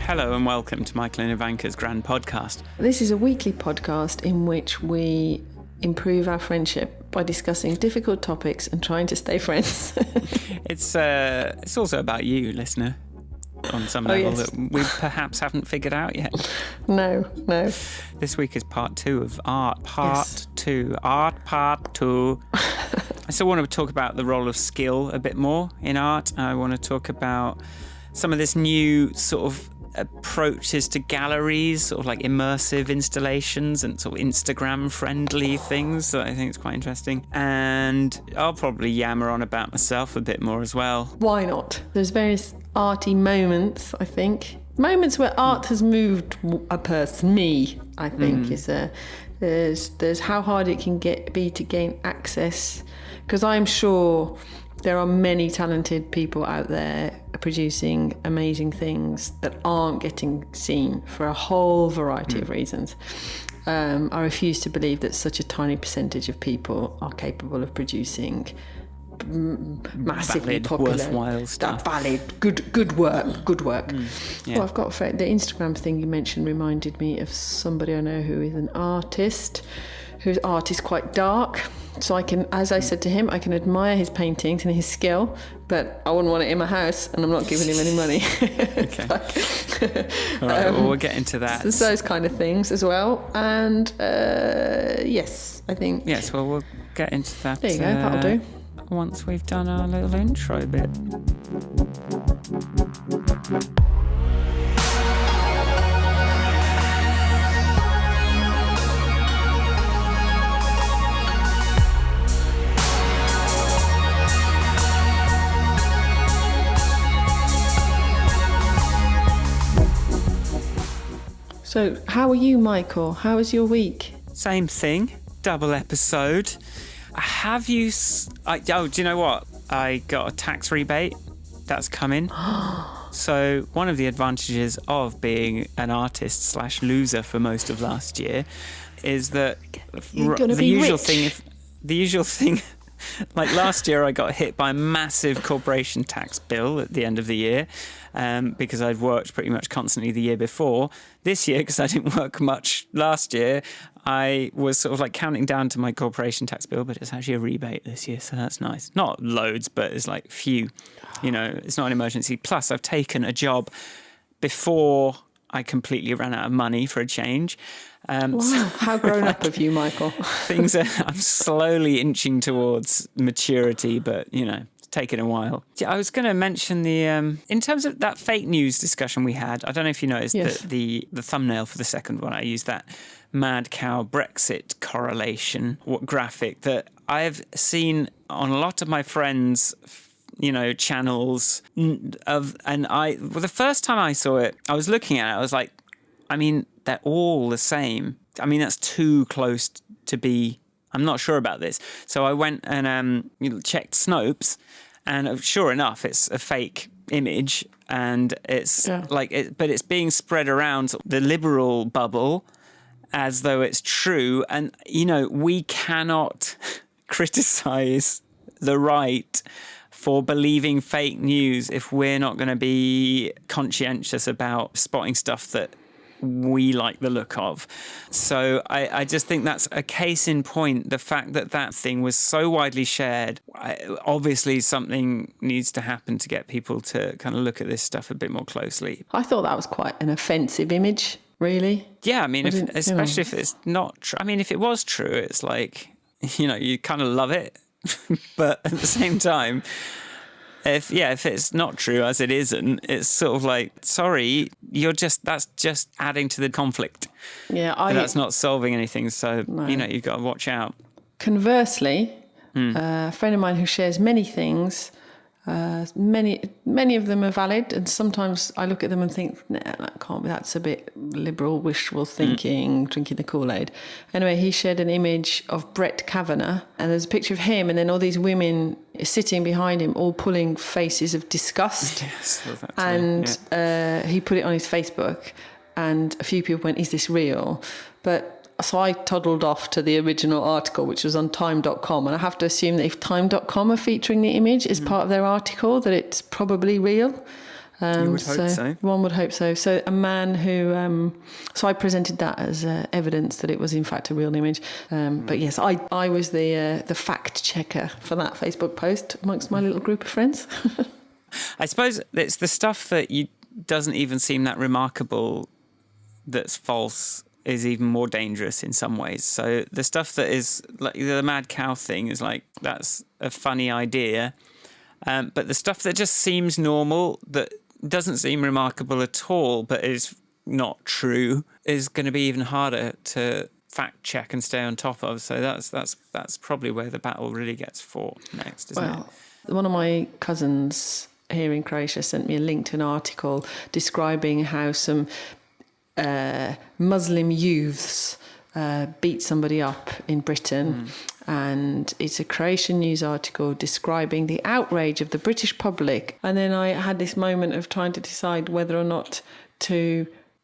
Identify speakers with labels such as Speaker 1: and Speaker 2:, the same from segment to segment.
Speaker 1: Hello and welcome to Michael and Ivanka's Grand Podcast.
Speaker 2: This is a weekly podcast in which we improve our friendship by discussing difficult topics and trying to stay friends.
Speaker 1: It's also about you, listener, on some level
Speaker 2: yes.
Speaker 1: that we perhaps haven't figured out yet.
Speaker 2: No.
Speaker 1: This week is part 2 of Art. Part 2. I still want to talk about the role of skill a bit more in art. I want to talk about some of this new sort of approaches to galleries, sort of like immersive installations and sort of Instagram-friendly things that I think is quite interesting. And I'll probably yammer on about myself a bit more as well.
Speaker 2: Why not? There's various arty moments, I think. Moments where art has moved a person, me, I think, there's how hard it can be to gain access. Because I'm sure there are many talented people out there producing amazing things that aren't getting seen for a whole variety of reasons. I refuse to believe that such a tiny percentage of people are capable of producing massively
Speaker 1: valid,
Speaker 2: popular,
Speaker 1: worthwhile stuff.
Speaker 2: Valid, good work.
Speaker 1: Yeah.
Speaker 2: Well, I've got the Instagram thing you mentioned reminded me of somebody I know who is an artist, whose art is quite dark. So I can, as I said to him, I can admire his paintings and his skill, but I wouldn't want it in my house, and I'm not giving him any money.
Speaker 1: Okay. All right, well, we'll get into that.
Speaker 2: So those kind of things as well. And yes, I think.
Speaker 1: Yes, well, we'll get into that.
Speaker 2: There you go, that'll do.
Speaker 1: Once we've done our little intro bit.
Speaker 2: So, how are you, Michael? How was your week?
Speaker 1: Same thing, double episode. Have you... do you know what? I got a tax rebate. That's coming. So one of the advantages of being an artist / loser for most of last year is that the usual thing, like last year I got hit by a massive corporation tax bill at the end of the year because I'd worked pretty much constantly the year before. This year, because I didn't work much last year, I was sort of like counting down to my corporation tax bill, but it's actually a rebate this year, so that's nice. Not loads, but it's like few. You know, it's not an emergency. Plus, I've taken a job before I completely ran out of money for a change.
Speaker 2: Wow,
Speaker 1: so
Speaker 2: how grown up of you, Michael.
Speaker 1: I'm slowly inching towards maturity, but, you know, it's taken a while. I was going to mention in terms of that fake news discussion we had, I don't know if you noticed that the thumbnail for the second one, I used that mad cow Brexit correlation graphic that I've seen on a lot of my friends' channels the first time I saw it, I was looking at it, I was like, I mean, they're all the same. I mean, that's too close to be, I'm not sure about this. So I went and checked Snopes, and sure enough, it's a fake image, and it's but it's being spread around the liberal bubble as though it's true. And, we cannot criticize the right for believing fake news if we're not going to be conscientious about spotting stuff that we like the look of. So I just think that's a case in point. The fact that thing was so widely shared, obviously something needs to happen to get people to kind of look at this stuff a bit more closely.
Speaker 2: I thought that was quite an offensive image, really.
Speaker 1: Yeah, I mean, especially if it's not true. I mean, if it was true, it's like, you kind of love it. But at the same time, if it's not true, as it isn't, it's sort of like, sorry, that's just adding to the conflict. Yeah, that's not solving anything. So, you've got to watch out.
Speaker 2: Conversely, a friend of mine who shares many things, many of them are valid, and sometimes I look at them and think, nah, that can't be, that's a bit liberal, wishful thinking, drinking the Kool-Aid. Anyway, he shared an image of Brett Kavanaugh, and there's a picture of him, and then all these women sitting behind him, all pulling faces of disgust.
Speaker 1: Yes,
Speaker 2: he put it on his Facebook, and a few people went, is this real? But so I toddled off to the original article, which was on time.com, and I have to assume that if time.com are featuring the image as part of their article, that it's probably real.
Speaker 1: You would hope so.
Speaker 2: One would hope so. So a man who, so I presented that as evidence that it was in fact a real image. But yes, I was the fact checker for that Facebook post amongst my little group of friends.
Speaker 1: I suppose it's the stuff that doesn't even seem that remarkable that's false is even more dangerous in some ways. So the stuff that is like the mad cow thing is like, that's a funny idea. But the stuff that just seems normal, that doesn't seem remarkable at all, but is not true, is going to be even harder to fact check and stay on top of. So that's probably where the battle really gets fought next, isn't it?
Speaker 2: One of my cousins here in Croatia sent me a link to an article describing how some Muslim youths beat somebody up in Britain. And it's a Croatian news article describing the outrage of the British public. And then I had this moment of trying to decide whether or not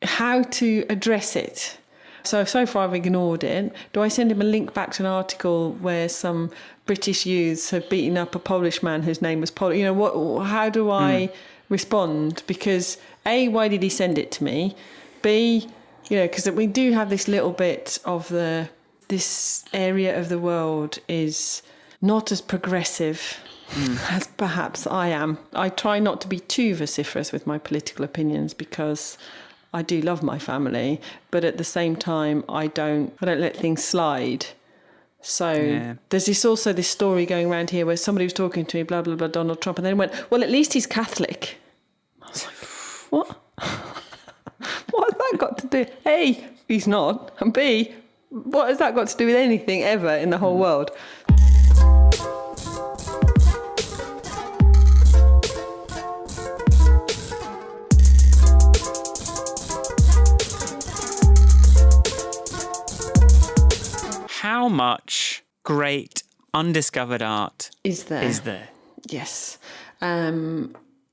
Speaker 2: how to address it. So far I've ignored it. Do I send him a link back to an article where some British youths have beaten up a Polish man whose name was Polish? You know, how do I respond? Because A, why did he send it to me? B, you know, because we do have this little bit of this area of the world is not as progressive as perhaps I am. I try not to be too vociferous with my political opinions because I do love my family, but at the same time, I don't let things slide. So there's this story going around here where somebody was talking to me, blah, blah, blah, Donald Trump, and then went, well, at least he's Catholic. I was like, what? What has that got to do? A, he's not. And B, what has that got to do with anything ever in the whole world?
Speaker 1: How much great undiscovered art
Speaker 2: is there? Yes.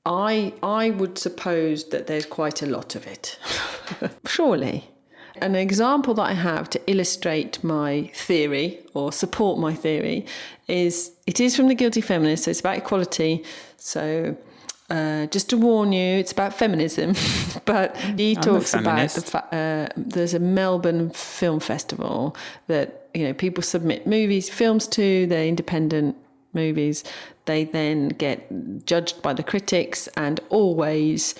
Speaker 2: I would suppose that there's quite a lot of it. Surely. An example that I have to illustrate my theory or support my theory is from The Guilty Feminist, so it's about equality. So just to warn you, it's about feminism, but he talks about the fact there's a Melbourne Film Festival that, you know, people submit films to, they're independent movies. They then get judged by the critics, and always,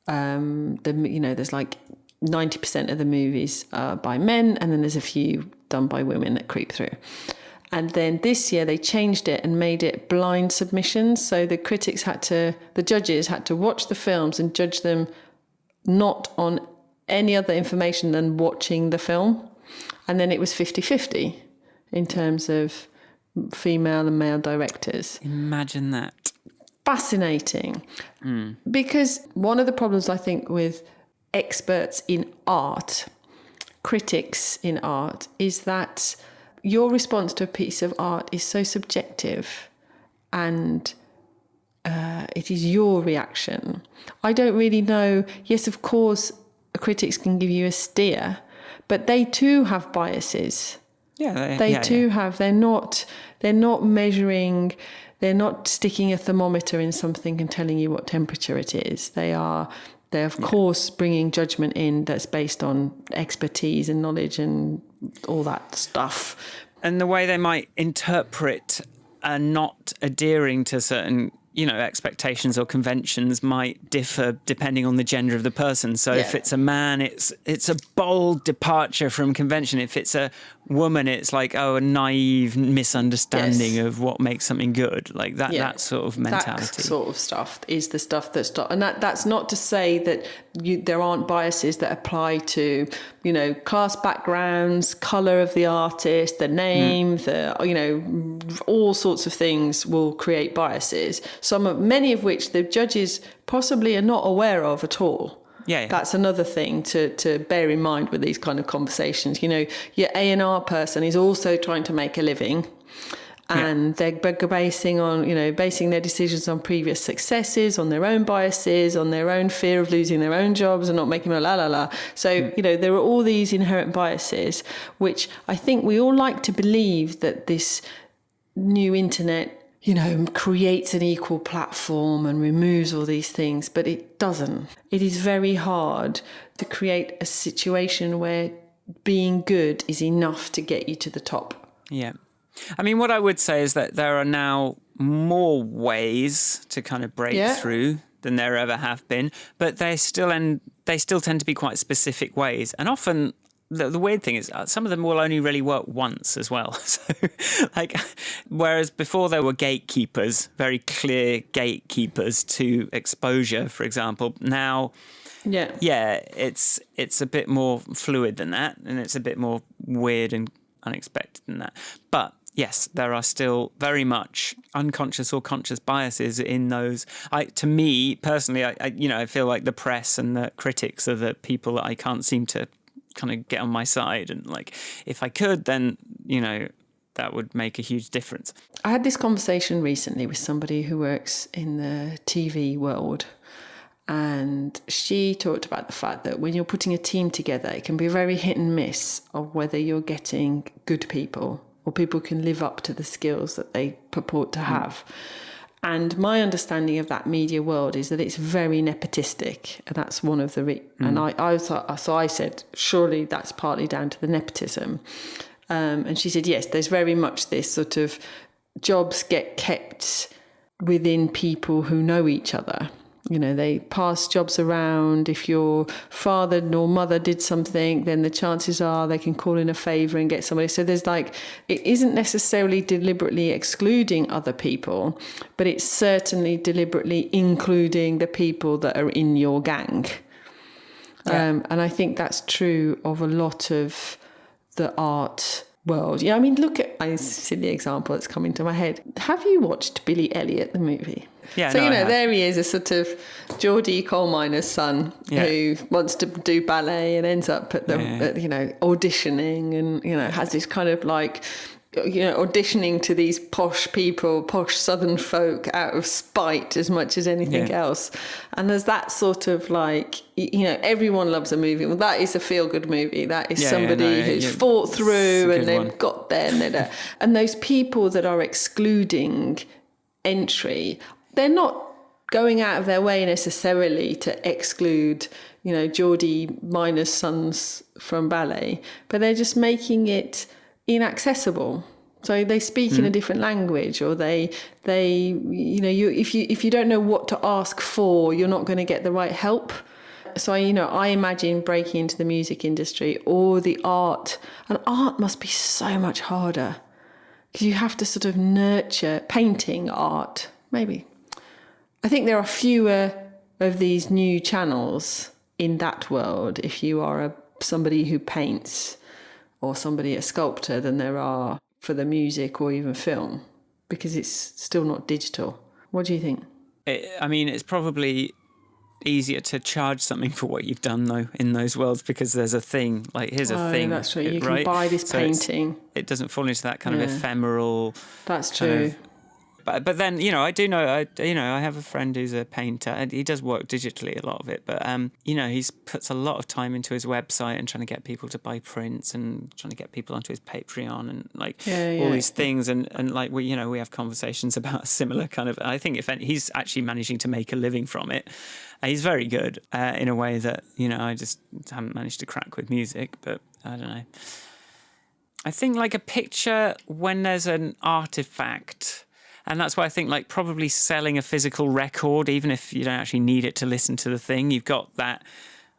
Speaker 2: there's like 90% of the movies are by men, and then there's a few done by women that creep through. And then this year they changed it and made it blind submissions. So the judges had to watch the films and judge them not on any other information than watching the film. And then it was 50-50 in terms of female and male directors.
Speaker 1: Imagine that.
Speaker 2: Fascinating. Because one of the problems, I think, with experts in art, critics in art, is that your response to a piece of art is so subjective, and it is your reaction. I don't really know. Yes, of course, critics can give you a steer, but they too have biases.
Speaker 1: Yeah,
Speaker 2: they too have. They're not measuring. They're not sticking a thermometer in something and telling you what temperature it is. They're of course bringing judgment in that's based on expertise and knowledge and all that stuff.
Speaker 1: And the way they might interpret not adhering to certain, expectations or conventions might differ depending on the gender of the person. So if it's a man, it's a bold departure from convention. If it's a woman, it's like, a naive misunderstanding of what makes something good. Like that sort of mentality.
Speaker 2: That sort of stuff is the stuff that's... And that's not to say that there aren't biases that apply to, class backgrounds, colour of the artist, the name, all sorts of things will create biases. Many of which the judges possibly are not aware of at all. Yeah. That's another thing to bear in mind with these kind of conversations. Your A&R person is also trying to make a living, and they're basing their decisions on previous successes, on their own biases, on their own fear of losing their own jobs and not making la la la. So, there are all these inherent biases, which I think we all like to believe that this new internet creates an equal platform and removes all these things, but it doesn't. It is very hard to create a situation where being good is enough to get you to the top.
Speaker 1: Yeah. I mean, what I would say is that there are now more ways to kind of break through than there ever have been, but they still tend to be quite specific ways. And often the weird thing is some of them will only really work once as well. So whereas before there were gatekeepers, very clear gatekeepers to exposure, for example, now it's a bit more fluid than that, and it's a bit more weird and unexpected than that. But yes, there are still very much unconscious or conscious biases in those. To me personally, I feel like the press and the critics are the people that I can't seem to kind of get on my side. And like, if I could, then, that would make a huge difference.
Speaker 2: I had this conversation recently with somebody who works in the TV world. And she talked about the fact that when you're putting a team together, it can be very hit and miss of whether you're getting good people or people can live up to the skills that they purport to have. And my understanding of that media world is that it's very nepotistic, and that's one of the and I said, surely that's partly down to the nepotism. And she said, yes, there's very much this sort of jobs get kept within people who know each other. They pass jobs around. If your father or mother did something, then the chances are they can call in a favour and get somebody. So there's it isn't necessarily deliberately excluding other people, but it's certainly deliberately including the people that are in your gang. Yeah. And I think that's true of a lot of the art world. Yeah, I mean, look at a silly example that's coming to my head. Have you watched Billy Elliot, the movie?
Speaker 1: Yeah,
Speaker 2: so, there he is, a sort of Geordie coal miner's son who wants to do ballet and ends up at the, auditioning and, has this kind of auditioning to these posh people, posh southern folk out of spite as much as anything else. And there's that sort of everyone loves a movie. Well, that is a feel-good movie. That is somebody who's fought through and they've got there. And those people that are excluding entry, they're not going out of their way necessarily to exclude, Geordie miners' sons from ballet, but they're just making it inaccessible. So they speak in a different language, or they if you don't know what to ask for, you're not going to get the right help. So I imagine breaking into the music industry or the art, and art must be so much harder because you have to sort of nurture painting, art, maybe. I think there are fewer of these new channels in that world if you are somebody who paints or a sculptor than there are for the music or even film, because it's still not digital. What do you think?
Speaker 1: It's probably easier to charge something for what you've done, though, in those worlds, because there's a thing, here's a thing.
Speaker 2: That's right. You can buy this painting.
Speaker 1: It doesn't fall into that kind of ephemeral...
Speaker 2: That's true.
Speaker 1: But then, I do know, I have a friend who's a painter, and he does work digitally, a lot of it. But, he puts a lot of time into his website and trying to get people to buy prints and trying to get people onto his Patreon and all these things. And we have conversations about a similar kind of, I think he's actually managing to make a living from it. He's very good in a way that, I just haven't managed to crack with music, but I don't know. I think a picture, when there's an artifact... And that's why I think probably selling a physical record, even if you don't actually need it to listen to the thing, you've got that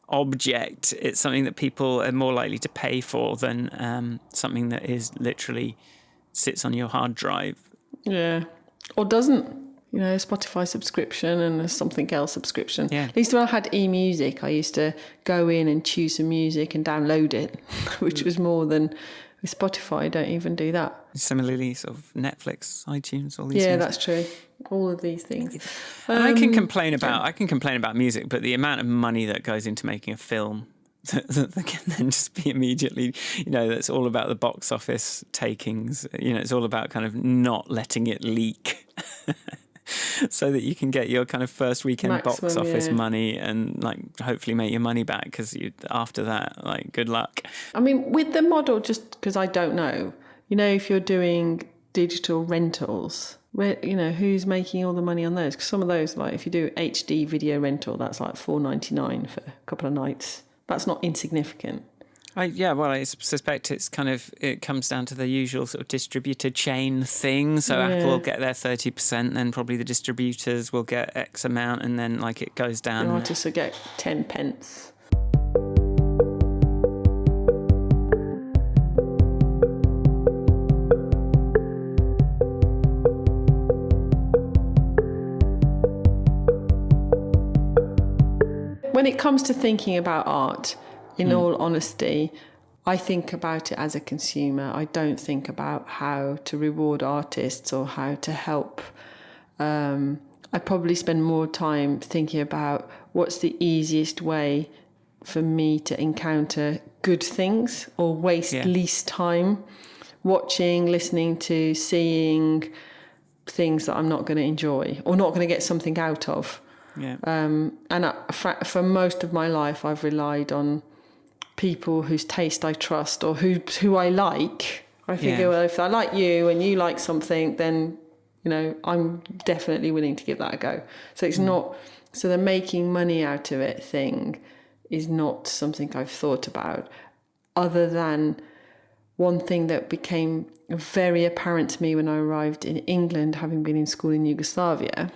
Speaker 1: object. It's something that people are more likely to pay for than something that is literally sits on your hard drive.
Speaker 2: Yeah. Or doesn't. Spotify subscription and a something else subscription.
Speaker 1: Yeah.
Speaker 2: At least when I had eMusic, I used to go in and choose some music and download it, which was more than... With Spotify, I don't even do that.
Speaker 1: Similarly, sort of Netflix, iTunes, all these things.
Speaker 2: Yeah, that's true. All of these things.
Speaker 1: And I can complain about music, but the amount of money that goes into making a film that can then just be immediately, that's all about the box office takings. It's all about kind of not letting it leak. So that you can get your kind of first weekend maximum, box office money and hopefully make your money back, because after that, good luck.
Speaker 2: I mean, with the model, just because I don't know, if you're doing digital rentals, where, who's making all the money on those? Because some of those, like if you do HD video rental, that's like $4.99 for a couple of nights. That's not insignificant.
Speaker 1: I suspect it comes down to the usual sort of distributor chain thing. So Apple will get their 30%, then probably the distributors will get X amount, and then like it goes down.
Speaker 2: The artists will get 10 pence. When it comes to thinking about art, in all honesty, I think about it as a consumer. I don't think about how to reward artists or how to help. I probably spend more time thinking about what's the easiest way for me to encounter good things or waste least time watching, listening to, seeing things that I'm not going to enjoy or not going to get something out of.
Speaker 1: Yeah.
Speaker 2: And for most of my life, I've relied on people whose taste I trust or who I like. I figure, well, if I like you and you like something, then, I'm definitely willing to give that a go. So it's not, so the making money out of it thing is not something I've thought about, other than one thing that became very apparent to me when I arrived in England, having been in school in Yugoslavia.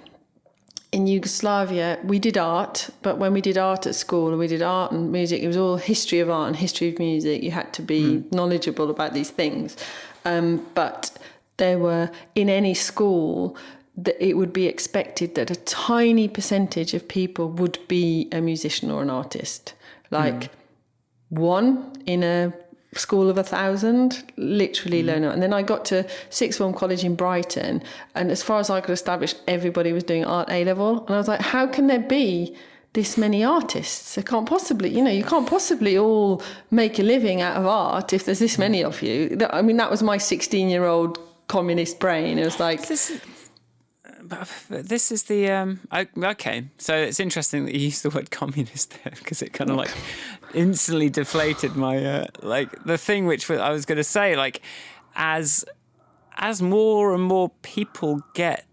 Speaker 2: In Yugoslavia, we did art, but when we did art at school and we did art and music, it was all history of art and history of music. You had to be knowledgeable about these things. But there were, in any school, that it would be expected that a tiny percentage of people would be a musician or an artist. Like one in a school of 1,000, literally learn it. And then I got to sixth form college in Brighton, and as far as I could establish, everybody was doing art A level, and I was like, how can there be this many artists? It can't possibly, you can't possibly all make a living out of art if there's this many of you. I mean, that was my 16-year-old communist brain. It was like,
Speaker 1: this is the okay. So it's interesting that you used the word communist there, because it kind of like instantly deflated my the thing which I was going to say, like as more and more people get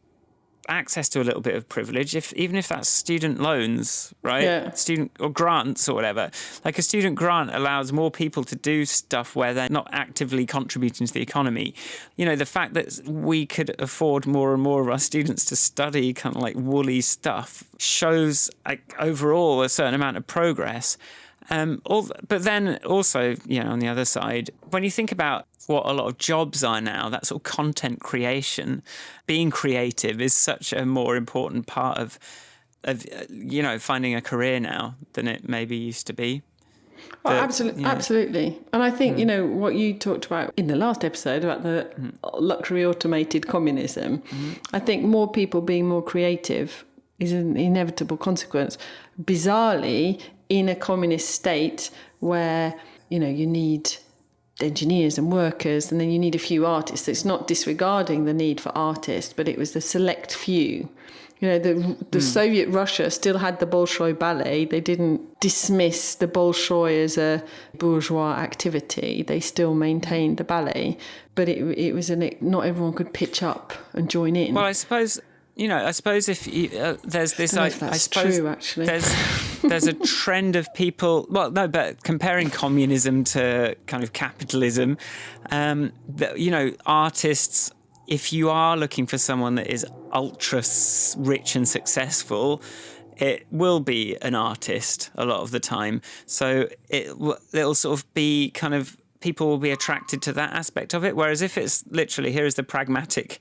Speaker 1: access to a little bit of privilege, even if that's student loans, right? Student or grants or whatever. Like a student grant allows more people to do stuff where they're not actively contributing to the economy. The fact that we could afford more and more of our students to study kind of like woolly stuff shows like overall a certain amount of progress. But then also, on the other side, when you think about what a lot of jobs are now, that sort of content creation, being creative is such a more important part of finding a career now than it maybe used to be.
Speaker 2: Absolutely. And I think, what you talked about in the last episode about the luxury automated communism, I think more people being more creative is an inevitable consequence. Bizarrely, in a communist state where, you need engineers and workers, and then you need a few artists. It's not disregarding the need for artists, but it was the select few. The Soviet Russia still had the Bolshoi ballet. They didn't dismiss the Bolshoi as a bourgeois activity. They still maintained the ballet, but it was not everyone could pitch up and join in.
Speaker 1: Well, I suppose if there's this,
Speaker 2: I suppose true, actually.
Speaker 1: There's a trend of people. Well, no, but comparing communism to kind of capitalism, artists. If you are looking for someone that is ultra rich and successful, it will be an artist a lot of the time. So it'll sort of be kind of, people will be attracted to that aspect of it. Whereas if it's literally, here is the pragmatic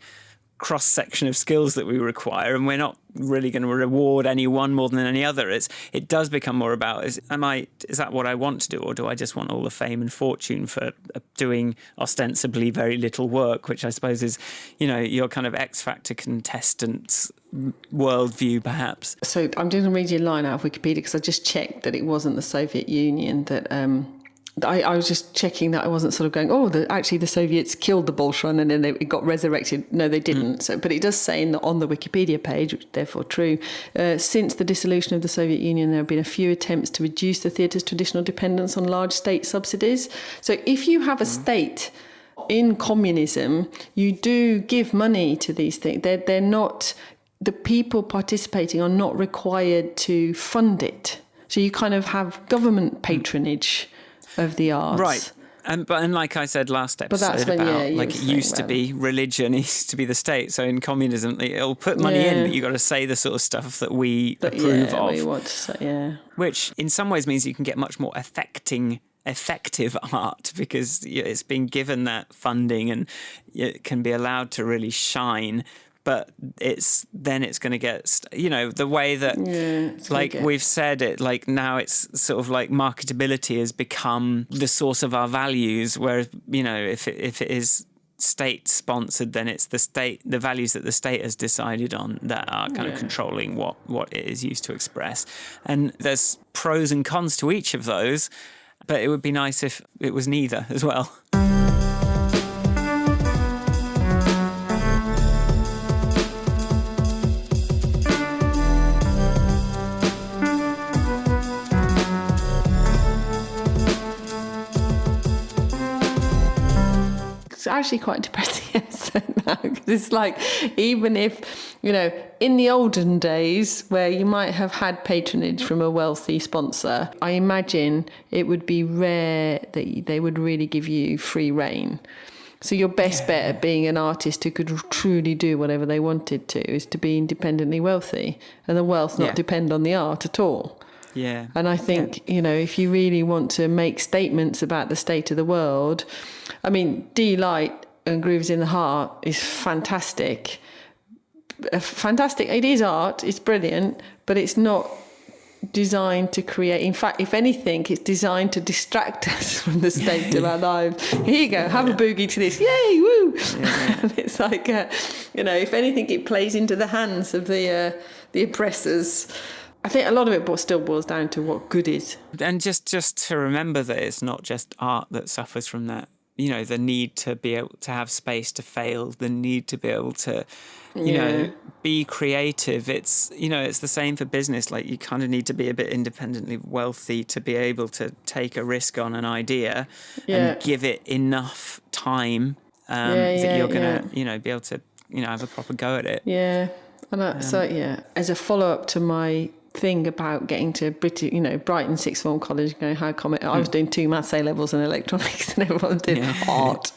Speaker 1: cross-section of skills that we require, and we're not really going to reward any one more than any other, it does become more about, is that what I want to do, or do I just want all the fame and fortune for doing ostensibly very little work, which I suppose is, your kind of X Factor contestant's worldview, perhaps.
Speaker 2: So I'm just going to read you a line out of Wikipedia, because I just checked that it wasn't the Soviet Union that... I was just checking that I wasn't sort of going, actually the Soviets killed the Bolshoi and then it got resurrected. No, they didn't. So, but it does say on the Wikipedia page, which is therefore true, since the dissolution of the Soviet Union, there have been a few attempts to reduce the theatre's traditional dependence on large state subsidies. So if you have a state In communism, you do give money to these things. They're not, the people participating are not required to fund it. So you kind of have government patronage of the arts.
Speaker 1: Right. And like I said last episode it used to be religion, it used to be the state. So in communism, it'll put money in, but you've got to say the sort of stuff that we approve of.
Speaker 2: We want to say,
Speaker 1: Which in some ways means you can get much more effective art because it's been given that funding and it can be allowed to really shine. But it's going to get, the way that, we've said it, like now it's sort of like marketability has become the source of our values. Whereas, if it is state sponsored, then it's the values that the state has decided on that are kind of controlling what it is used to express. And there's pros and cons to each of those, but it would be nice if it was neither as well.
Speaker 2: It's actually quite a depressing episode now, because it's like, even if, in the olden days where you might have had patronage from a wealthy sponsor, I imagine it would be rare that they would really give you free rein. So your best bet at being an artist who could truly do whatever they wanted to is to be independently wealthy, and the wealth not depend on the art at all.
Speaker 1: Yeah.
Speaker 2: And I think, if you really want to make statements about the state of the world, I mean, D-Light and Grooves in the Heart is fantastic. Fantastic. It is art. It's brilliant, but it's not designed to create. In fact, if anything, it's designed to distract us from the state of our lives. Here you go, have a boogie to this. Yay, woo! Yeah. And it's like, if anything, it plays into the hands of the oppressors. I think a lot of it still boils down to what good is.
Speaker 1: And just to remember that it's not just art that suffers from that. The need to be able to have space to fail, the need to be able to, be creative. It's, it's the same for business. Like, you kind of need to be a bit independently wealthy to be able to take a risk on an idea and give it enough time that you're going to, be able to, have a proper go at it.
Speaker 2: Yeah. And as a follow-up to my thing about getting to Brighton sixth form college, how come I was doing 2 maths A levels and electronics and everyone did art.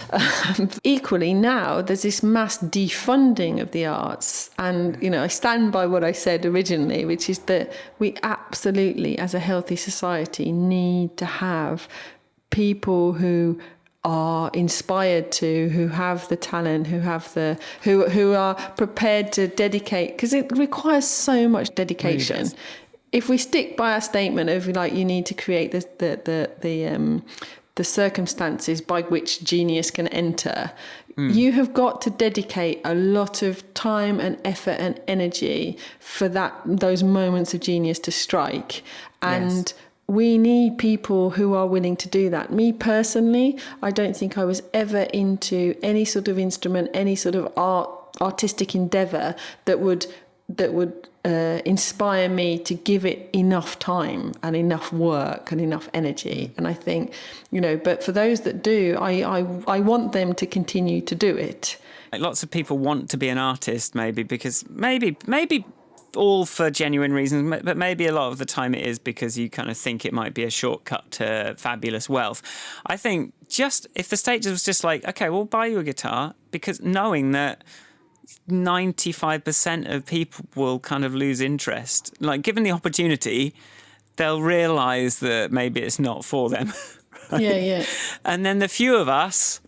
Speaker 2: Equally now there's this mass defunding of the arts, and I stand by what I said originally, which is that we absolutely, as a healthy society, need to have people who are inspired who have the talent, who are prepared to dedicate, because it requires so much dedication. Really, if we stick by our statement of you need to create the circumstances by which genius can enter, you have got to dedicate a lot of time and effort and energy for those moments of genius to strike. And we need people who are willing to do that. Me personally, I don't think I was ever into any sort of instrument, any sort of artistic endeavour that would inspire me to give it enough time and enough work and enough energy. And I think, but for those that do, I want them to continue to do it.
Speaker 1: Lots of people want to be an artist, because maybe all for genuine reasons, but maybe a lot of the time it is because you kind of think it might be a shortcut to fabulous wealth. I think if the state was just like, okay, we'll buy you a guitar, because knowing that 95% of people will kind of lose interest, like given the opportunity, they'll realise that maybe it's not for them. Right?
Speaker 2: Yeah.
Speaker 1: And then the few of us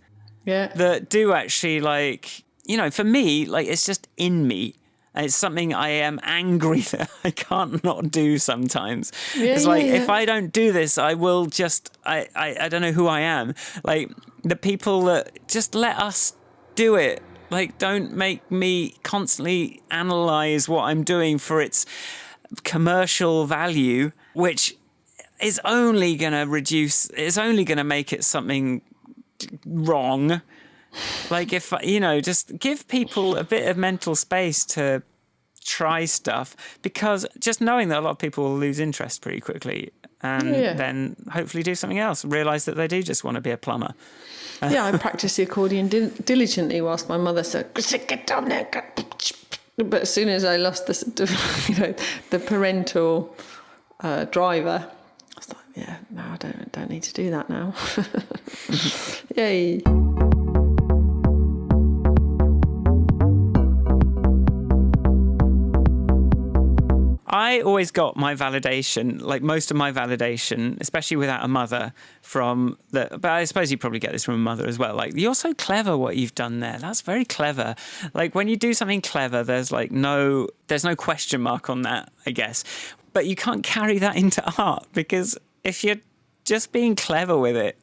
Speaker 1: that do actually, for me, it's just in me. It's something I am angry that I can't not do sometimes. If I don't do this, I will just, I don't know who I am. Like, the people that just let us do it. Like, don't make me constantly analyse what I'm doing for its commercial value, which is only going to make it something wrong. Like, if, just give people a bit of mental space to try stuff, because just knowing that a lot of people will lose interest pretty quickly. and then hopefully do something else, realise that they do just want to be a plumber.
Speaker 2: Yeah, I practiced the accordion diligently whilst my mother said, get down there. But as soon as I lost the parental driver, I was like, yeah, no, I don't need to do that now. Yay.
Speaker 1: I always got my validation, like most of my validation, especially without a mother, but I suppose you probably get this from a mother as well. Like, you're so clever what you've done there. That's very clever. Like, when you do something clever, there's no question mark on that, I guess. But you can't carry that into art, because if you're just being clever with it,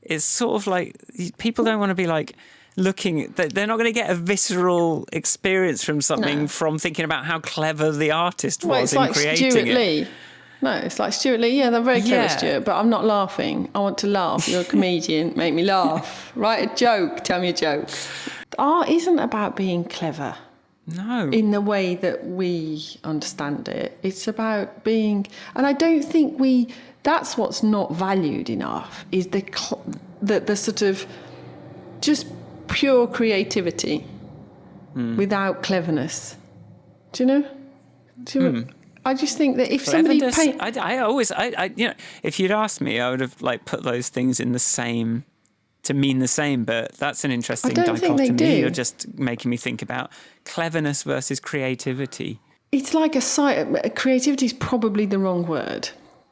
Speaker 1: it's sort of like, people don't want to be like, they're not going to get a visceral experience from something from thinking about how clever the artist was in creating
Speaker 2: Stuart
Speaker 1: it.
Speaker 2: Lee. No, it's like Stuart Lee. Yeah, they're very clever, Stuart, but I'm not laughing. I want to laugh. You're a comedian. Make me laugh. Write a joke. Tell me a joke. Art isn't about being clever.
Speaker 1: No.
Speaker 2: In the way that we understand it. It's about being... And I don't think that's what's not valued enough, is the sort of just pure creativity without cleverness. Do you know? I just think that if somebody paint...
Speaker 1: I always, if you'd asked me, I would have put those things in the same, to mean the same, but that's an interesting dichotomy.
Speaker 2: Think they do.
Speaker 1: You're just making me think about cleverness versus creativity.
Speaker 2: It's like creativity is probably the wrong word,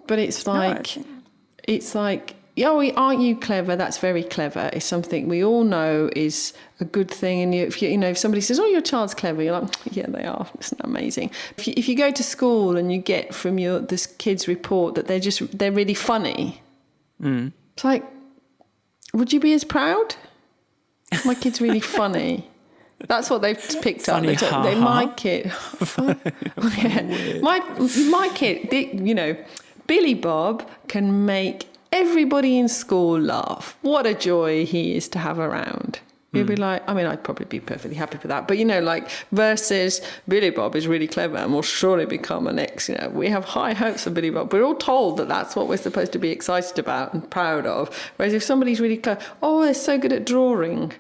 Speaker 2: but it's like, aren't you clever? That's very clever. It's something we all know is a good thing. And if somebody says, "Oh, your child's clever," you're like, "Yeah, they are. Isn't that amazing?" If you go to school and you get from this kid's report that they're really funny, it's like, would you be as proud? My kid's really funny. That's what they've picked up. My kid, my kid, Billy Bob can make everybody in school laugh. What a joy he is to have around. You'd be like, I'd probably be perfectly happy with that. But, versus Billy Bob is really clever and will surely become an ex. We have high hopes for Billy Bob. We're all told that that's what we're supposed to be excited about and proud of. Whereas if somebody's really clever, they're so good at drawing.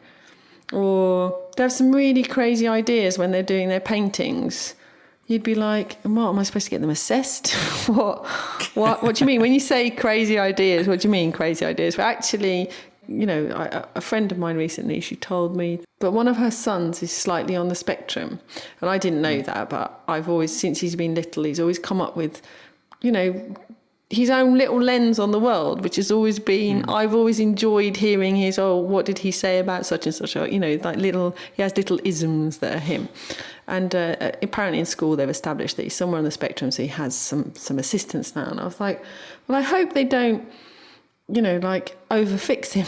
Speaker 2: Or they have some really crazy ideas when they're doing their paintings. You'd be like, what, am I supposed to get them assessed? What do you mean? When you say crazy ideas, what do you mean crazy ideas? But actually, a friend of mine recently, she told me that one of her sons is slightly on the spectrum. And I didn't know that, but I've always, since he's been little, he's always come up with, his own little lens on the world, which has always been, I've always enjoyed hearing his, what did he say about such and such, he has little isms that are him. And apparently in school they've established that he's somewhere on the spectrum, so he has some assistance now. And I was like, well, I hope they don't, overfix him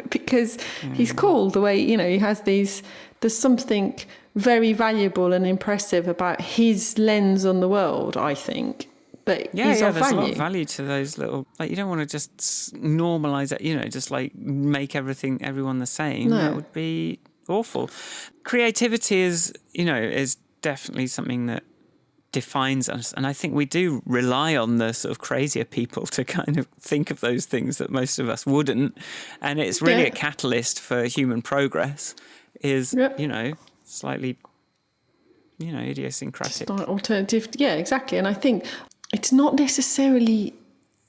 Speaker 2: because he's cool the way, he has there's something very valuable and impressive about his lens on the world, I think. But
Speaker 1: there's a lot of value to those little, you don't want to just normalise it, just make everyone the same.
Speaker 2: No.
Speaker 1: That would be awful. Creativity is definitely something that defines us, and I think we do rely on the sort of crazier people to kind of think of those things that most of us wouldn't, and it's really a catalyst for human progress. Slightly idiosyncratic,
Speaker 2: alternative. Yeah, exactly. And I think it's not necessarily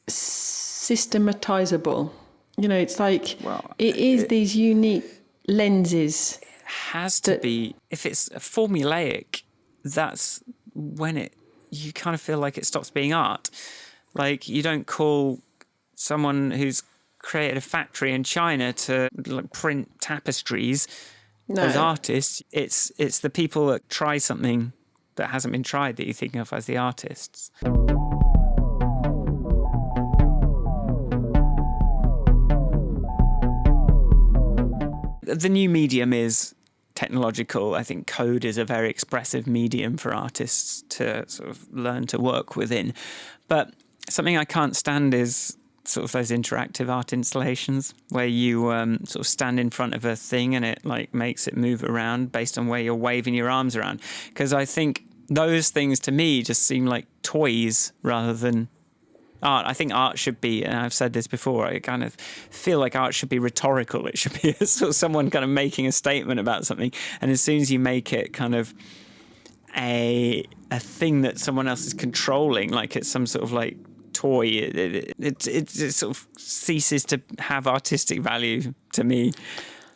Speaker 2: systematizable. It's like it is these unique lenses.
Speaker 1: It has to be. If it's formulaic, that's when you kind of feel like it stops being art. Like, you don't call someone who's created a factory in China to print tapestries as artists. It's the people that try something that hasn't been tried that you think of as the artists. The new medium is technological. I think code is a very expressive medium for artists to sort of learn to work within. But something I can't stand is sort of those interactive art installations where you sort of stand in front of a thing and it makes it move around based on where you're waving your arms around. Because I think those things to me just seem like toys rather than art. I think art should be, and I've said this before, I kind of feel like art should be rhetorical. It should be sort of someone kind of making a statement about something. And as soon as you make it kind of a thing that someone else is controlling, like it's some sort of like toy, it sort of ceases to have artistic value to me.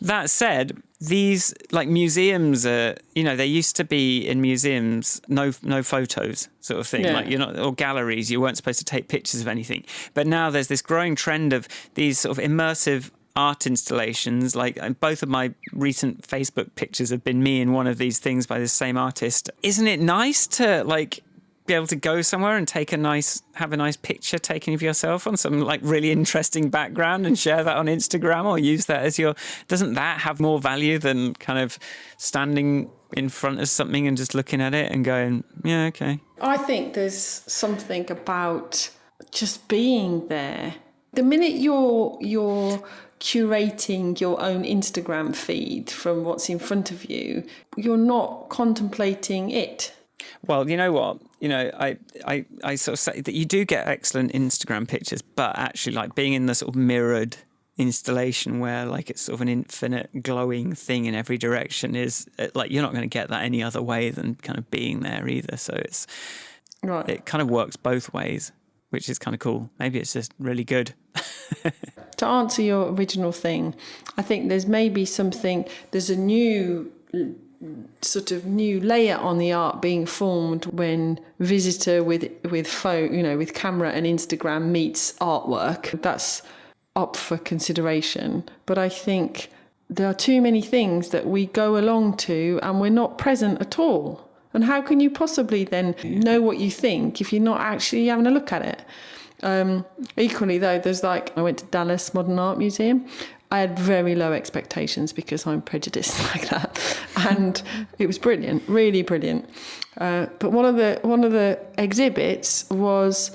Speaker 1: That said, these like museums are, they used to be in museums, no photos sort of thing. Yeah. Like you're not, or galleries, you weren't supposed to take pictures of anything. But now there's this growing trend of these sort of immersive art installations. Like both of my recent Facebook pictures have been me in one of these things by the same artist. Isn't it nice to like be able to go somewhere and have a nice picture taken of yourself on some like really interesting background and share that on Instagram or use that as doesn't that have more value than kind of standing in front of something and just looking at it and going, yeah, okay.
Speaker 2: I think there's something about just being there. The minute you're curating your own Instagram feed from what's in front of you, you're not contemplating it.
Speaker 1: Well, you know what? I sort of say that you do get excellent Instagram pictures, but actually like being in the sort of mirrored installation where like it's sort of an infinite glowing thing in every direction is like you're not going to get that any other way than kind of being there either. So it kind of works both ways, which is kind of cool. Maybe it's just really good.
Speaker 2: To answer your original thing, I think there's a new layer on the art being formed when visitor with phone, with camera and Instagram meets artwork. That's up for consideration. But I think there are too many things that we go along to and we're not present at all. And how can you possibly then know what you think if you're not actually having a look at it? Equally though, I went to Dallas Modern Art Museum. I had very low expectations because I'm prejudiced like that, and it was brilliant, really brilliant. But one of the exhibits was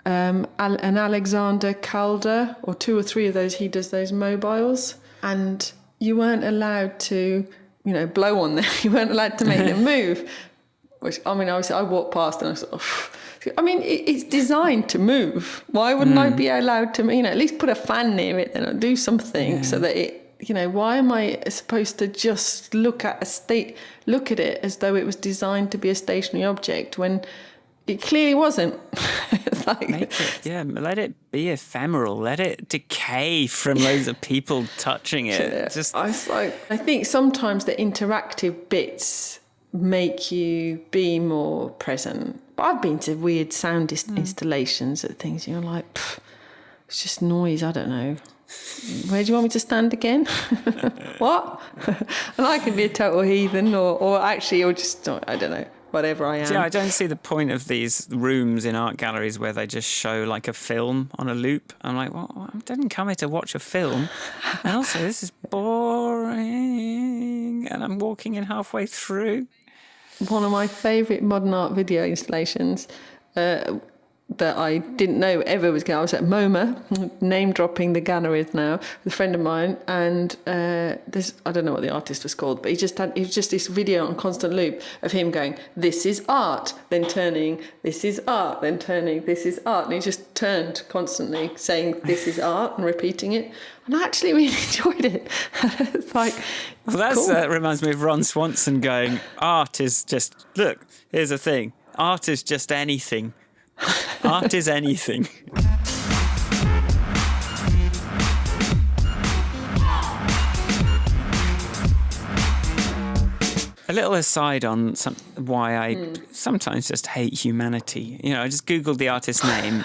Speaker 2: an Alexander Calder, or 2 or 3 of those. He does those mobiles, and you weren't allowed to, blow on them. You weren't allowed to make them move. Which I walked past and I was like, oh. It's designed to move. Why wouldn't I be allowed to, at least put a fan near it and do something so that it, why am I supposed to just look at it as though it was designed to be a stationary object when it clearly wasn't?
Speaker 1: Let it be ephemeral. Let it decay from loads of people touching it.
Speaker 2: I think sometimes the interactive bits make you be more present. I've been to weird sound installations at things, you're like, it's just noise, I don't know. Where do you want me to stand again? What? And I can be a total heathen or just, I don't know, whatever I am.
Speaker 1: Yeah, I don't see the point of these rooms in art galleries where they just show like a film on a loop. I'm like, well, I didn't come here to watch a film. And also, this is boring. And I'm walking in halfway through.
Speaker 2: One of my favourite modern art video installations that I didn't know ever was going. I was at MoMA, name dropping the galleries now, with a friend of mine, and this, I don't know what the artist was called, but it was just this video on constant loop of him going, this is art, then turning, this is art, then turning, this is art, and he just turned constantly saying this is art and repeating it. And I actually really enjoyed it. It's like,
Speaker 1: well, that cool. Reminds me of Ron Swanson going, art is just, look, here's the thing, art is just anything. Art is anything. A little aside on why I sometimes just hate humanity. I just Googled the artist's name,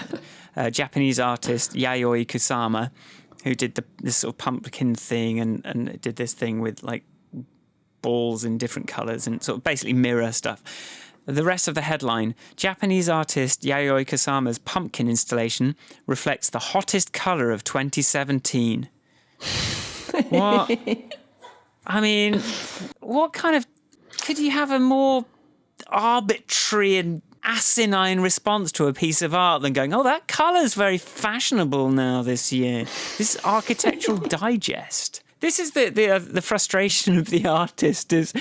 Speaker 1: Japanese artist Yayoi Kusama, who did this sort of pumpkin thing and did this thing with like balls in different colours and sort of basically mirror stuff. The rest of the headline, Japanese artist Yayoi Kusama's pumpkin installation reflects the hottest colour of 2017. What? I mean, what kind of... Could you have a more arbitrary and asinine response to a piece of art than going, oh, that colour's very fashionable now this year. This is Architectural Digest. This is the frustration of the artist, is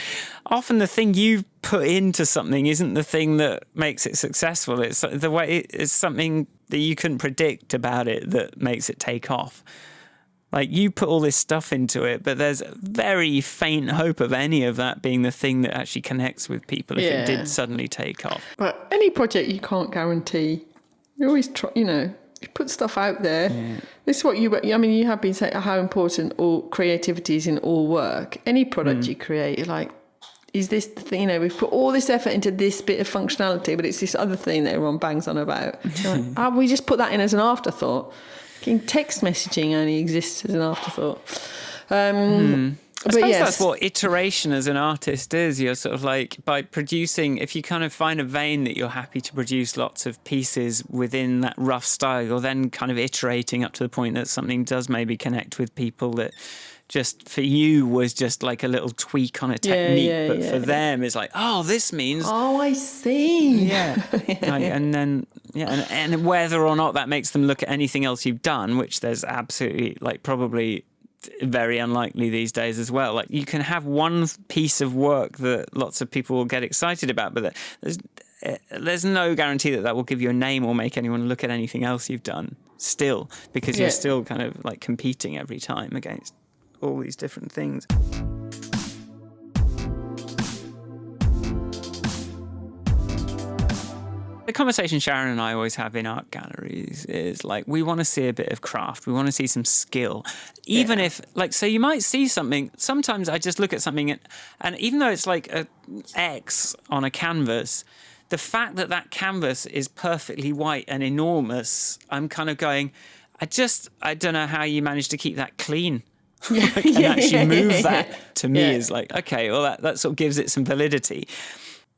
Speaker 1: often the thing you put into something isn't the thing that makes it successful. It's the way it's something that you couldn't predict about it that makes it take off. Like, you put all this stuff into it, but there's very faint hope of any of that being the thing that actually connects with people if it did suddenly take off.
Speaker 2: But any project you can't guarantee. You always try, you put stuff out there. Yeah. This is what you have been saying how important all creativity is in all work. Any product you create, you're like, is this the thing? We've put all this effort into this bit of functionality, but it's this other thing that everyone bangs on about. Like, we just put that in as an afterthought. Text messaging only exists as an afterthought.
Speaker 1: I suppose that's what iteration as an artist is. You're sort of like, by producing, if you kind of find a vein that you're happy to produce lots of pieces within that rough style, you're then kind of iterating up to the point that something does maybe connect with people that just for you was just like a little tweak on a technique, but for them it's like, oh, this means...
Speaker 2: Oh, I see.
Speaker 1: Yeah. And then, and whether or not that makes them look at anything else you've done, which there's absolutely, like, probably very unlikely these days as well. Like, you can have one piece of work that lots of people will get excited about, but there's no guarantee that will give you a name or make anyone look at anything else you've done still, because you're still kind of like competing every time against all these different things. The conversation Sharon and I always have in art galleries is like, we want to see a bit of craft. We want to see some skill. Even if, like, so you might see something. Sometimes I just look at something and even though it's like a X on a canvas, the fact that canvas is perfectly white and enormous, I'm kind of going, I don't know how you managed to keep that clean. And actually move that to me is like, okay, well, that sort of gives it some validity.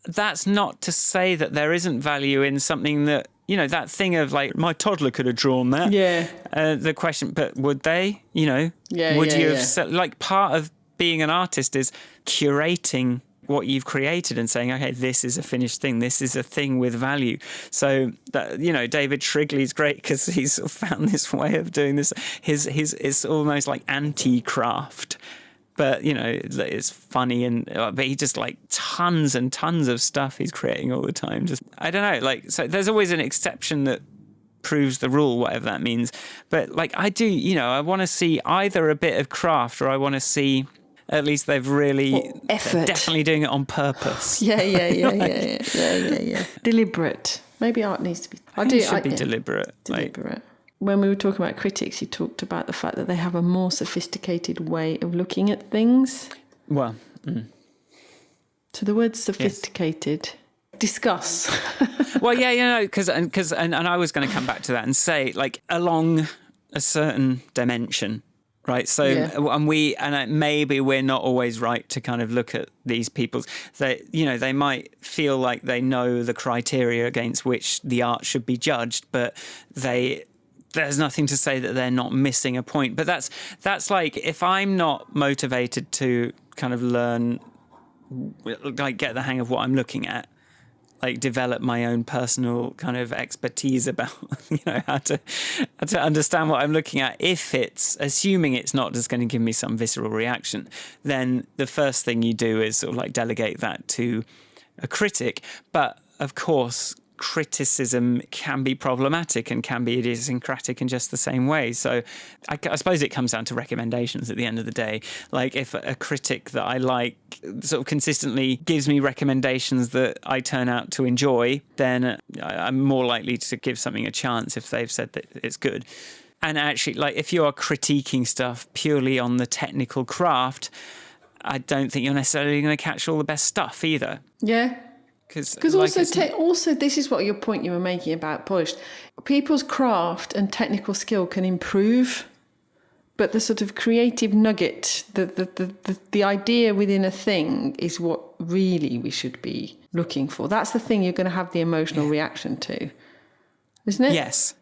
Speaker 1: That's not to say that there isn't value in something that, that thing of like, my toddler could have drawn that. Yeah. The question, but would they, would you have, like, part of being an artist is curating what you've created and saying, okay, this is a finished thing. This is a thing with value. So that, David Shrigley's great because he's sort of found this way of doing this. It's almost like anti-craft. But, it's funny but he just like tons and tons of stuff he's creating all the time. Just, I don't know, like, so there's always an exception that proves the rule, whatever that means. But like, I do, I want to see either a bit of craft or I want to see at least they've really definitely doing it on purpose.
Speaker 2: Yeah. Deliberate. Maybe art needs to be.
Speaker 1: It should be deliberate.
Speaker 2: Deliberate. When we were talking about critics, you talked about the fact that they have a more sophisticated way of looking at things.
Speaker 1: Well,
Speaker 2: so the word sophisticated. Yes. Discuss.
Speaker 1: Well, because I was going to come back to that and say, like, along a certain dimension. Right. So maybe we're not always right to kind of look at these people's, they might feel like they know the criteria against which the art should be judged, but there's nothing to say that they're not missing a point. But that's like, if I'm not motivated to kind of learn, like, get the hang of what I'm looking at, like, develop my own personal kind of expertise about, how to understand what I'm looking at. If it's, assuming it's not just going to give me some visceral reaction, then the first thing you do is sort of like delegate that to a critic. But of course, criticism can be problematic and can be idiosyncratic in just the same way. So I suppose it comes down to recommendations at the end of the day. Like, if a critic that I like sort of consistently gives me recommendations that I turn out to enjoy, then I'm more likely to give something a chance if they've said that it's good. And actually, like, if you're critiquing stuff purely on the technical craft, I don't think you're necessarily going to catch all the best stuff either.
Speaker 2: Yeah. Because also this is what your point you were making about polished. People's craft and technical skill can improve, but the sort of creative nugget, the idea within a thing is what really we should be looking for. That's the thing you're going to have the emotional reaction to, isn't it?
Speaker 1: Yes.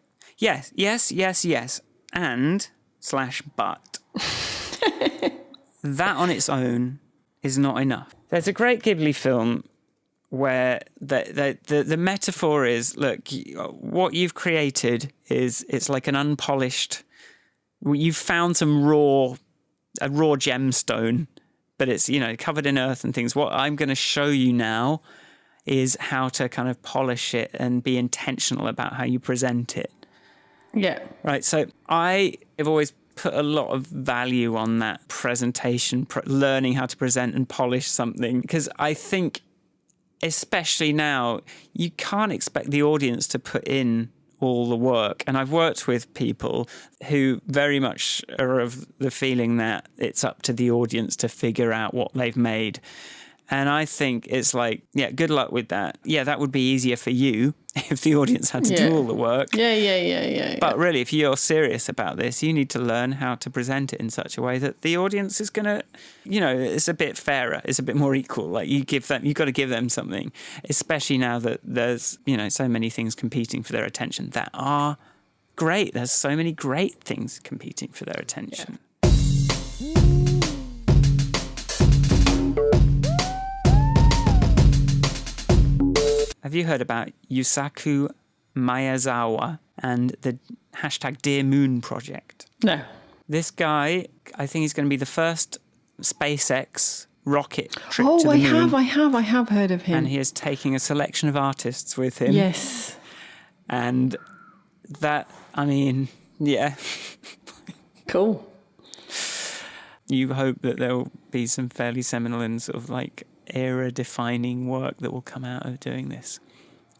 Speaker 1: And /but. That on its own is not enough. There's a great Ghibli film where the metaphor is, look, what you've created it's like an unpolished, you've found some raw a raw gemstone, but it's, covered in earth and things. What I'm going to show you now is how to kind of polish it and be intentional about how you present it.
Speaker 2: Yeah.
Speaker 1: Right. So I have always put a lot of value on that presentation, learning how to present and polish something, because I think, especially now, you can't expect the audience to put in all the work. And I've worked with people who very much are of the feeling that it's up to the audience to figure out what they've made. And I think it's like, yeah, good luck with that. Yeah, that would be easier for you if the audience had to do all the work.
Speaker 2: Yeah.
Speaker 1: But really, if you're serious about this, you need to learn how to present it in such a way that the audience is going to, it's a bit fairer, it's a bit more equal. Like you've got to give them something, especially now that there's, so many things competing for their attention that are great. There's so many great things competing for their attention. Yeah. Have you heard about Yusaku Maezawa and the hashtag Dear Moon project?
Speaker 2: No.
Speaker 1: This guy, I think he's going to be the first SpaceX rocket trip to the moon.
Speaker 2: I have heard of him.
Speaker 1: And he is taking a selection of artists with him.
Speaker 2: Yes.
Speaker 1: And that, yeah.
Speaker 2: Cool.
Speaker 1: You hope that there will be some fairly seminal and sort of like era-defining work that will come out of doing this.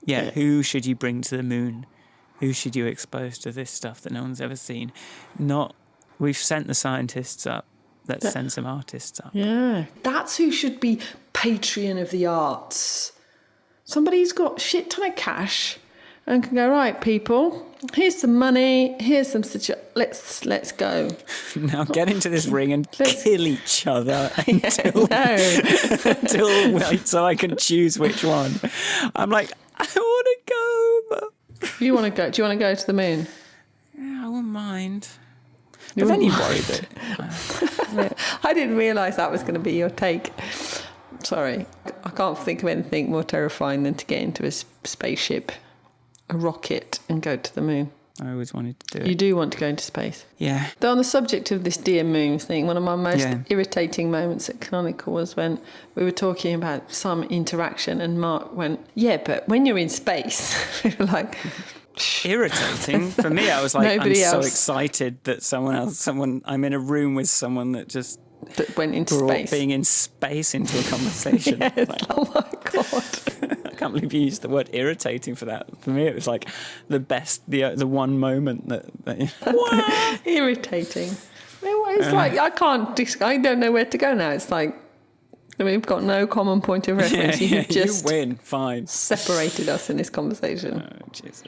Speaker 1: Yeah, who should you bring to the moon? Who should you expose to this stuff that no one's ever seen? We've sent the scientists up. Let's send some artists up.
Speaker 2: Yeah, that's who should be patron of the arts. Somebody who's got shit ton of cash and can go, right, people, here's some money, here's some let's go.
Speaker 1: Now get into this ring and kill each other until so I can choose which one. I'm like, I want to go. But...
Speaker 2: You want to go? Do you want to go to the moon?
Speaker 1: Yeah, I wouldn't mind. But then you worry that...
Speaker 2: I didn't realise that was going to be your take. Sorry. I can't think of anything more terrifying than to get into a spaceship, a rocket, and go to the moon.
Speaker 1: I always wanted to do it.
Speaker 2: You do want to go into space?
Speaker 1: Yeah.
Speaker 2: Though on the subject of this Dear Moon thing, one of my most irritating moments at Canonical was when we were talking about some interaction and Mark went, yeah, but when you're in space, we were like...
Speaker 1: Irritating? For me, I was like, so excited that I'm in a room with someone that
Speaker 2: went into space.
Speaker 1: Being in space into a conversation.
Speaker 2: Yes. Like, oh my God.
Speaker 1: I can't believe you used the word irritating for that. For me, it was like the best, the one moment that
Speaker 2: irritating. It's like I don't know where to go now. It's like we've got no common point of reference.
Speaker 1: You win. Fine.
Speaker 2: Separated us in this conversation.
Speaker 1: Oh,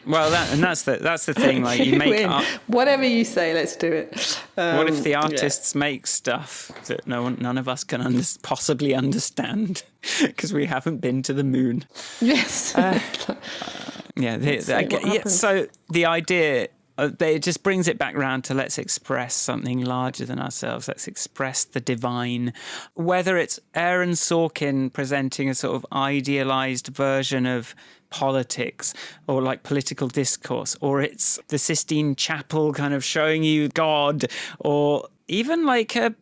Speaker 1: well, that's the thing. Like you make
Speaker 2: whatever you say, let's do it.
Speaker 1: What if the artists make stuff that none of us can possibly understand because we haven't been to the moon?
Speaker 2: Yes.
Speaker 1: So the idea. It just brings it back round to let's express something larger than ourselves. Let's express the divine. Whether it's Aaron Sorkin presenting a sort of idealized version of politics or like political discourse, or it's the Sistine Chapel kind of showing you God, or even like a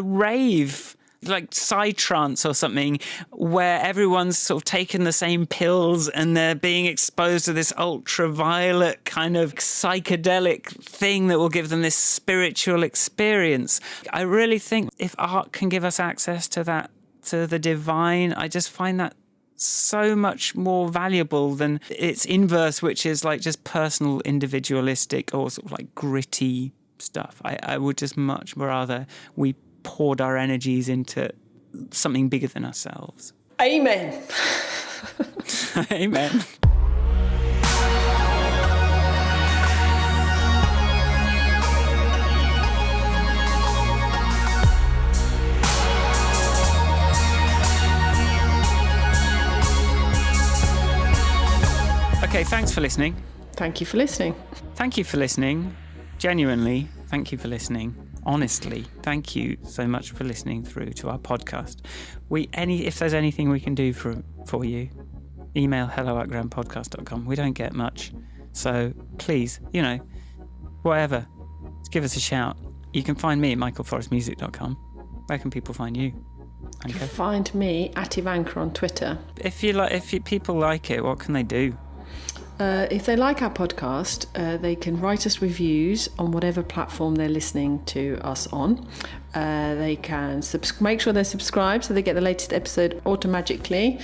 Speaker 1: rave, like psytrance or something, where everyone's sort of taken the same pills and they're being exposed to this ultraviolet kind of psychedelic thing that will give them this spiritual experience. I really think if art can give us access to that, to the divine, I just find that so much more valuable than its inverse, which is like just personal, individualistic or sort of like gritty stuff. I would just much rather we poured our energies into something bigger than ourselves.
Speaker 2: Amen.
Speaker 1: Amen. Okay, thanks for listening.
Speaker 2: Thank you for listening.
Speaker 1: Thank you for listening. Genuinely, thank you for listening. Honestly, thank you so much for listening through to our podcast. If there's anything we can do for you, email hello@grandpodcast.com. We don't get much. So please, whatever, just give us a shout. You can find me at michaelforestmusic.com. Where can people find you?
Speaker 2: You can find me at Ivanka on Twitter.
Speaker 1: If people like it, what can they do?
Speaker 2: If they like our podcast, they can write us reviews on whatever platform they're listening to us on. They can make sure they're subscribed so they get the latest episode automatically.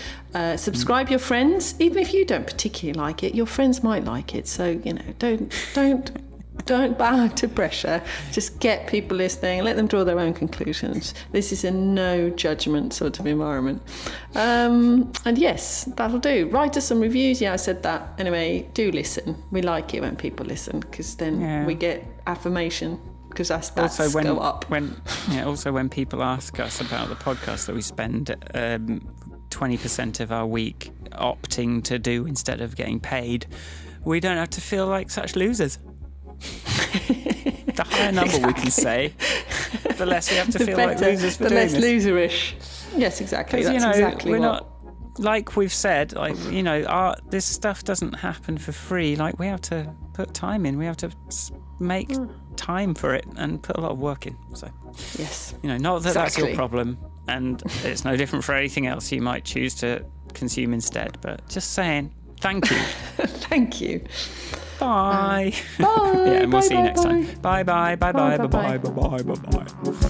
Speaker 2: Subscribe your friends, even if you don't particularly like it, your friends might like it. So, don't bow to pressure. Just get people listening, let them draw their own conclusions. This is a no judgment sort of environment. And yes, that'll do. Write us some reviews. Yeah, I said that. Anyway, do listen. We like it when people listen because then we get affirmation because our stats go up.
Speaker 1: Also, when people ask us about the podcast that we spend 20% of our week opting to do instead of getting paid, we don't have to feel like such losers. The higher number we can say, the less we have to feel like losers for doing this.
Speaker 2: The less loserish. Yes, exactly. That's exactly
Speaker 1: we're not, like we've said, this stuff doesn't happen for free. Like, we have to put time in. We have to make time for it and put a lot of work in. So,
Speaker 2: yes,
Speaker 1: not that that's your problem, and it's no different for anything else you might choose to consume instead. But just saying, thank you.
Speaker 2: Thank you.
Speaker 1: Bye.
Speaker 2: Bye.
Speaker 1: Yeah, and we'll see you next
Speaker 2: bye.
Speaker 1: time. Bye bye. Bye bye. Bye bye. Bye bye. Bye bye.